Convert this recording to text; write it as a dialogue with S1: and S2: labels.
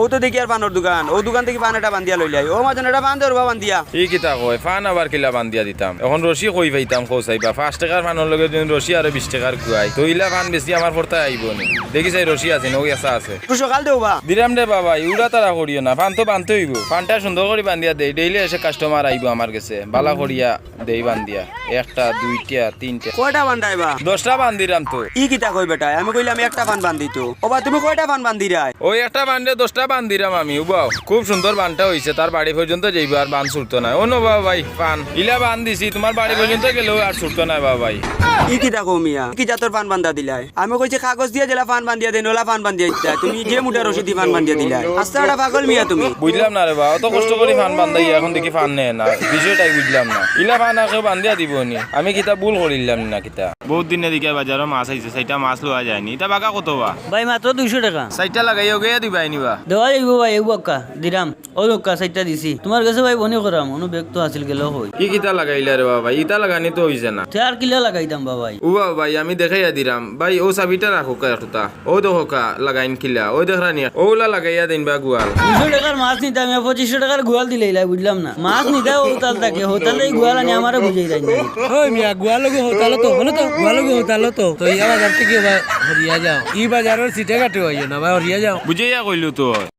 S1: ও তো দেখি আর পানোর দোকান, ও দোকান থেকে পান এটা বান্ধিয়া লইলাই, ও মাজন এটা বান ধরবা বান্ধিয়া।
S2: ই কিতা কয় ফান আবার কিলা বান্ধিয়া দিতাম, এখন রশি কই পাইতাম কৌসাইবা 5 টাকার ফানোর লগে যদি রশি আর 20 টাকার গুয়াই তো ইলা ফান বেশি আমার পড়তে আইব নি। দেখি চাই রশি আছে নই আসা আছে
S1: তুই সকাল দেওবা
S2: দিরাম রে বাবা ইউরা তারা করিও না, ফান তো বানতে হইব, ফানটা সুন্দর করে বান্ধিয়া দেই, ডেইলি এসে কাস্টমার আইব আমার কাছে বালা করিয়া দেই বান্ধিয়া, একটা দুইটা তিনটা
S1: কয়টা বান্ধাইবা?
S2: 10টা বান্ধিরাম তো।
S1: ই কিতা কই বেটা, আমি কইলাম একটা পান বান্ধিতো, ওবা তুমি কয়টা পান বান্ধিরাই?
S2: ওই একটা বান্ডে 10টা বান্ধিরাম আমি উবাও, খুব সুন্দর বানটা হইছে, তার বাড়ি পর্যন্ত যাইব আর বান ছুটতো না। ও নো বাবা ভাই পান ইলা বান দিছি, তোমার বাড়ি পর্যন্ত গেলেও আর ছুটতো না বাবা ভাই।
S1: ই কিতা কও মিয়া, কি জাতর পান বান্ধা দিলাই? আমি কইছি কাগজ দিয়ে দিলা পান বান্ধিয়া দেন, ওলা পান বান্ধিয়া দিতা, তুমি যে মুঠা রশি দি পান বান্ধিয়া দিলাই। আস্তে একটা পাগল মিয়া তুমি।
S2: বুঝলাম না রে বাবা, অত কষ্ট করে ফান বান্ধাই এখন দেখি ফান নেয় না, বিষয়টাই বুঝলাম না। ইলা ফান আগে বান্ধিয়া দিব নি, আমি কিতা ভুল করিলাম না কিতা। বহুত দিনে দিকে বাজারও মাছ আইছে, সেইটা মাছ লওয়া যায়নি, এটা বাকা কত বা?
S3: ভাই মাত্র 200 টাকা
S2: সাইটটা লাগাইও গিয়ে দিবাই নিবা।
S3: দেওয়া যাইব ভাই, এই বক্কা দিরাম ও লোক্কা সাইটটা দিছি তোমার কাছে ভাই বনি করাম, অনু বেগ তো আসিল গেল হই
S2: কি কিতা লাগাইলা রে বাবা, ইটা লাগানি তো হইছে না।
S3: চার কিলো লাগাইতাম ভাই।
S2: ও বাবা ভাই আমি দেখাইয়া দিলাম ভাই, ও চাবিটা রাখো একটা, ও দেখো কা লাগাইন কিলা, ও দেখরানি ওলা লাগাইয়া দিন বা গুয়াল।
S3: 200 টাকার মাছ নিতাম, 2500 টাকার গোয়াল দিলে বুঝলাম না, মাছ নিতে হোতাল থাকে, হোতালে গোয়াল আনি আমারে বুঝাই দেয় না।
S4: ওই মিয়া গুয়ালগো হোতালো তো হলো তো গুয়ালগো হোতালো তো তো ইয়া বাজার থেকে হরিয়া যাও, ই বাজারের সিটে কাটে হইও না ভাই, হরিয়া যাও।
S2: বুঝাইয়া কইলু তো